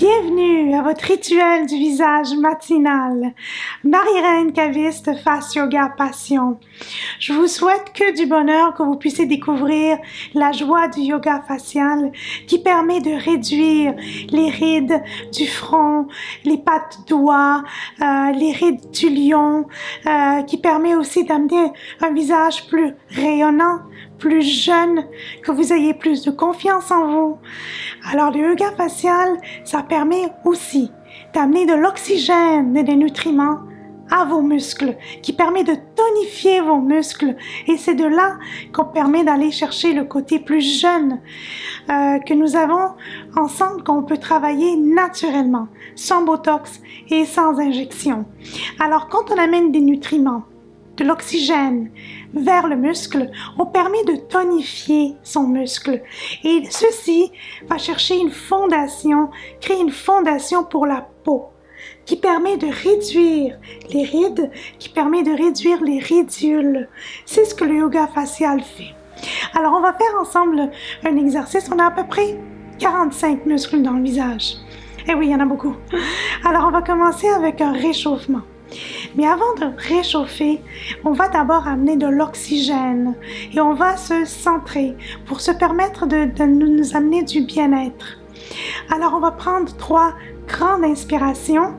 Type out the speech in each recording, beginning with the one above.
Bienvenue à votre rituel du visage matinal. Marie-Reine Caviste, Face Yoga Passion. Je vous souhaite que du bonheur, que vous puissiez découvrir la joie du yoga facial qui permet de réduire les rides du front, les pattes doigts, les rides du lion, qui permet aussi d'amener un visage plus rayonnant, plus jeune, que vous ayez plus de confiance en vous. Alors le yoga facial, ça permet aussi d'amener de l'oxygène et des nutriments à vos muscles, qui permet de tonifier vos muscles. Et c'est de là qu'on permet d'aller chercher le côté plus jeune que nous avons ensemble, qu'on peut travailler naturellement, sans botox et sans injection. Alors quand on amène des nutriments, de l'oxygène vers le muscle, on permet de tonifier son muscle. Et ceci va chercher une fondation, créer une fondation pour la peau, qui permet de réduire les rides, qui permet de réduire les ridules. C'est ce que le yoga facial fait. Alors, on va faire ensemble un exercice. On a à peu près 45 muscles dans le visage. Eh oui, il y en a beaucoup. Alors, on va commencer avec un réchauffement. Mais avant de réchauffer, on va d'abord amener de l'oxygène et on va se centrer pour se permettre de nous amener du bien-être. Alors, on va prendre 3 grandes inspirations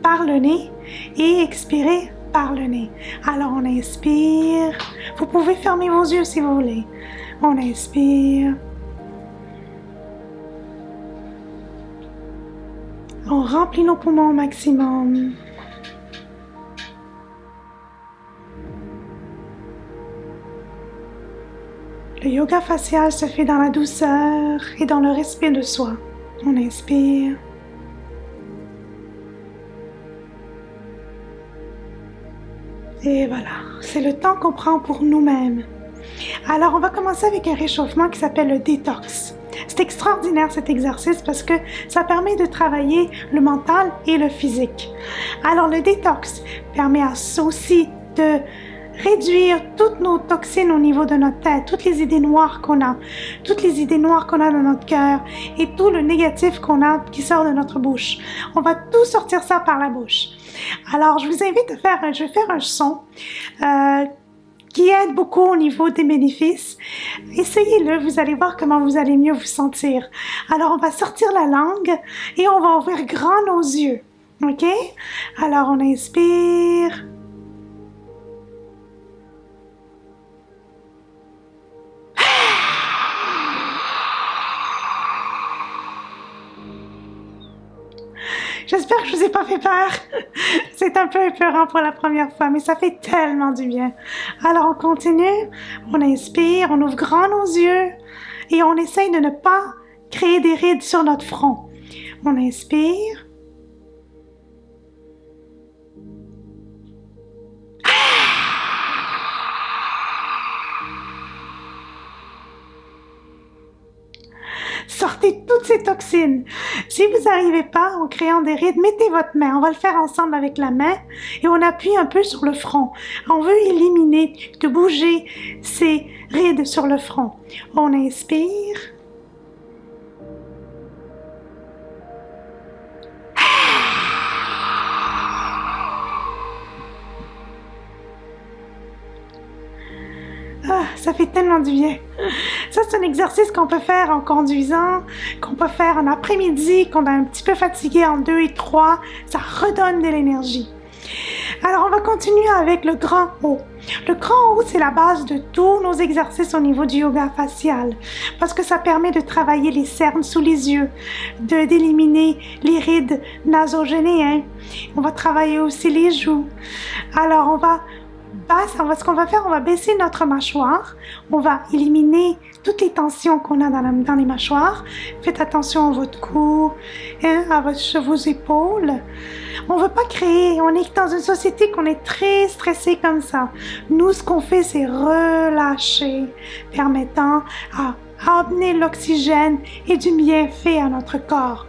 par le nez et expirer par le nez. Alors, on inspire. Vous pouvez fermer vos yeux si vous voulez. On inspire. On remplit nos poumons au maximum. Le yoga facial se fait dans la douceur et dans le respect de soi. On inspire. Et voilà, c'est le temps qu'on prend pour nous-mêmes. Alors, on va commencer avec un réchauffement qui s'appelle le détox. C'est extraordinaire cet exercice parce que ça permet de travailler le mental et le physique. Alors, le détox permet aussi de réduire toutes nos toxines au niveau de notre tête, toutes les idées noires qu'on a, toutes les idées noires qu'on a dans notre cœur et tout le négatif qu'on a qui sort de notre bouche. On va tout sortir ça par la bouche. Alors, je vous invite à je vais faire un son qui aide beaucoup au niveau des bénéfices. Essayez-le, vous allez voir comment vous allez mieux vous sentir. Alors, on va sortir la langue et on va ouvrir grand nos yeux. OK? Alors, on inspire. J'espère que je vous ai pas fait peur. C'est un peu épeurant pour la première fois, mais ça fait tellement du bien. Alors, on continue. On inspire, on ouvre grand nos yeux et on essaye de ne pas créer des rides sur notre front. On inspire. Sortez toutes ces toxines. Si vous n'arrivez pas en créant des rides, mettez votre main. On va le faire ensemble avec la main et on appuie un peu sur le front. On veut éliminer, de bouger ces rides sur le front. On inspire. Ah, ça fait tellement du bien. Ça, c'est un exercice qu'on peut faire en conduisant, qu'on peut faire en après-midi, qu'on est un petit peu fatigué en 2 et 3. Ça redonne de l'énergie. Alors, on va continuer avec le grand O. Le grand O, c'est la base de tous nos exercices au niveau du yoga facial parce que ça permet de travailler les cernes sous les yeux, d'éliminer les rides nasogénéennes. On va travailler aussi les joues. Alors, ce qu'on va faire, on va baisser notre mâchoire, on va éliminer toutes les tensions qu'on a dans les mâchoires. Faites attention à votre cou, à vos épaules. On ne veut pas créer, on est dans une société qu'on est très stressé comme ça. Nous, ce qu'on fait, c'est relâcher, permettant à amener l'oxygène et du bienfait à notre corps.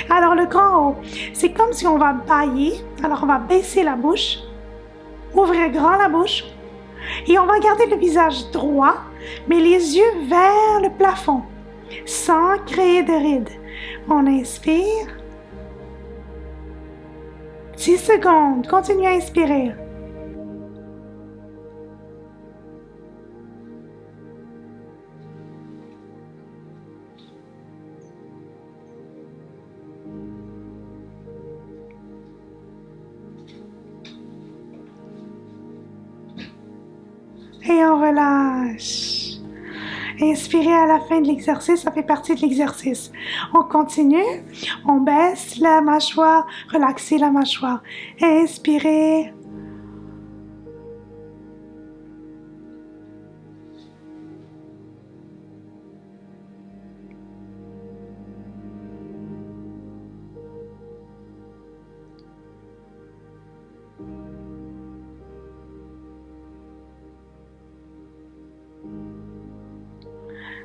Alors le grand O, c'est comme si on va bâiller, alors on va baisser la bouche, ouvrir grand la bouche et on va garder le visage droit, mais les yeux vers le plafond, sans créer de rides. On inspire. 10 secondes. Continuez à inspirer. Et on relâche. Inspirez à la fin de l'exercice, ça fait partie de l'exercice. On continue, on baisse la mâchoire, relaxez la mâchoire. Inspirez.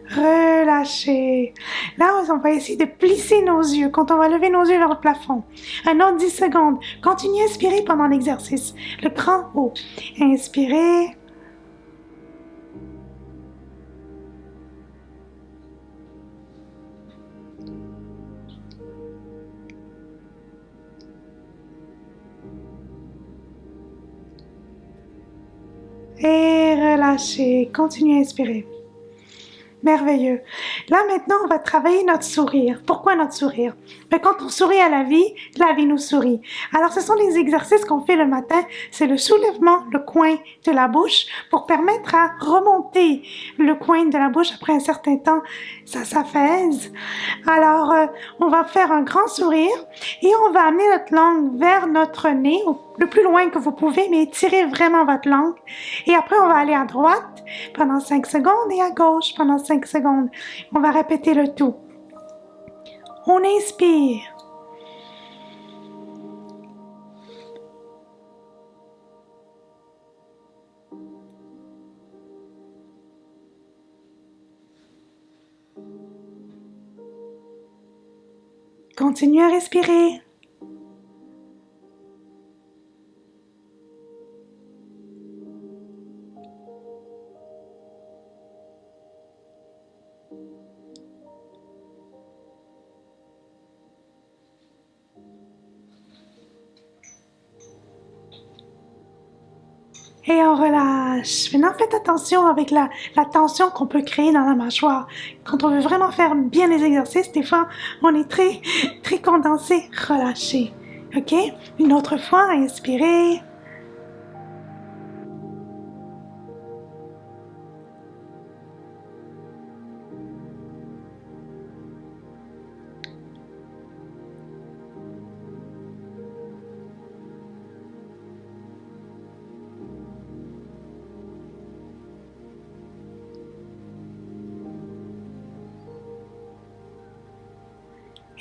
Relâchez. Là, on va essayer de plisser nos yeux quand on va lever nos yeux vers le plafond. Un autre 10 secondes. Continuez à inspirer pendant l'exercice. Le grand haut. Inspirez. Et relâchez. Continuez à inspirer. Merveilleux. Là, maintenant, on va travailler notre sourire. Pourquoi notre sourire? Mais quand on sourit à la vie nous sourit. Alors, ce sont les exercices qu'on fait le matin. C'est le soulèvement, le coin de la bouche pour permettre à remonter le coin de la bouche après un certain temps. Ça s'affaisse. Alors, on va faire un grand sourire et on va amener notre langue vers notre nez, le plus loin que vous pouvez, mais étirez vraiment votre langue. Et après, on va aller à droite pendant 5 secondes et à gauche pendant 5 secondes. On va répéter le tout. On inspire. Continuez à respirer. Et on relâche. Maintenant, faites attention avec la tension qu'on peut créer dans la mâchoire. Quand on veut vraiment faire bien les exercices, des fois, on est très condensé. Relâchez. OK? Une autre fois, inspirez.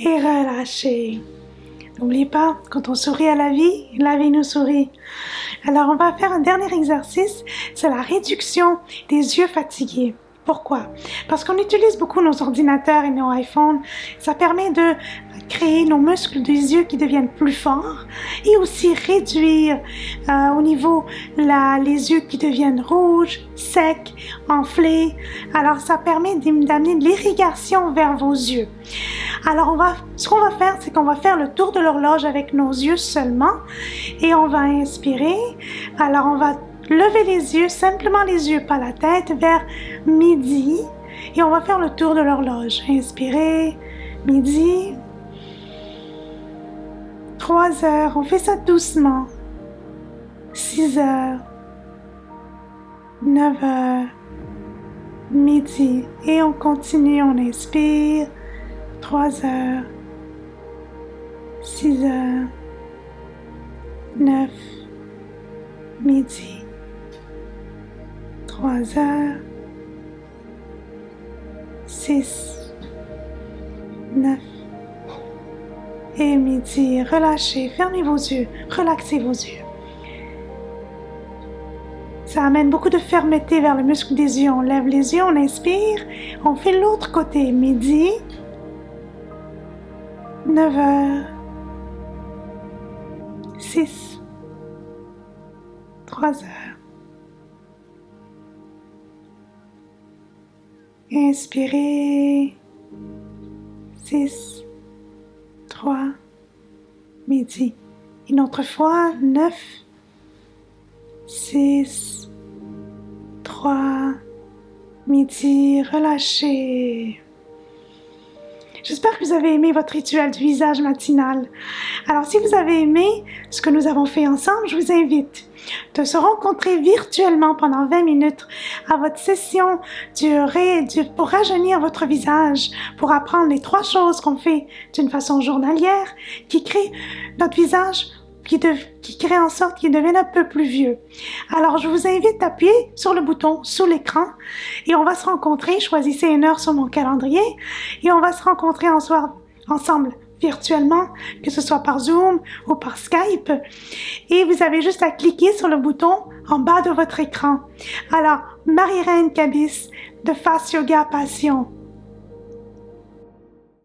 Et relâchez. N'oubliez pas, quand on sourit à la vie nous sourit. Alors, on va faire un dernier exercice, c'est la réduction des yeux fatigués. Pourquoi? Parce qu'on utilise beaucoup nos ordinateurs et nos iPhones. Ça permet de créer nos muscles des yeux qui deviennent plus forts et aussi réduire au niveau les yeux qui deviennent rouges, secs, enflés. Alors, ça permet d'amener de l'irrigation vers vos yeux. Alors, ce qu'on va faire, c'est qu'on va faire le tour de l'horloge avec nos yeux seulement et on va inspirer. Alors, on va lever les yeux, simplement les yeux, pas la tête, vers midi et on va faire le tour de l'horloge. Inspirez, midi, 3 heures, on fait ça doucement, 6 heures, 9 heures, midi et on continue, on inspire, 3 heures, 6 heures, 9, midi, 3 heures, 6, 9 et midi. Relâchez, fermez vos yeux, relaxez vos yeux. Ça amène beaucoup de fermeté vers le muscle des yeux. On lève les yeux, on inspire, on fait l'autre côté. Midi, 9 heures, 6, 3 heures. Inspirez, 6, 3, midi. Une autre fois, 9, 6, 3, midi, relâchez. J'espère que vous avez aimé votre rituel du visage matinal. Alors, si vous avez aimé ce que nous avons fait ensemble, je vous invite de se rencontrer virtuellement pendant 20 minutes à votre session pour rajeunir votre visage, pour apprendre les 3 choses qu'on fait d'une façon journalière qui créent notre visage qui crée en sorte qu'il devienne un peu plus vieux. Alors, je vous invite à appuyer sur le bouton sous l'écran et on va se rencontrer. Choisissez une heure sur mon calendrier et on va se rencontrer ensemble virtuellement, que ce soit par Zoom ou par Skype. Et vous avez juste à cliquer sur le bouton en bas de votre écran. Alors, Marie-Reine Kabis de Face Yoga Passion.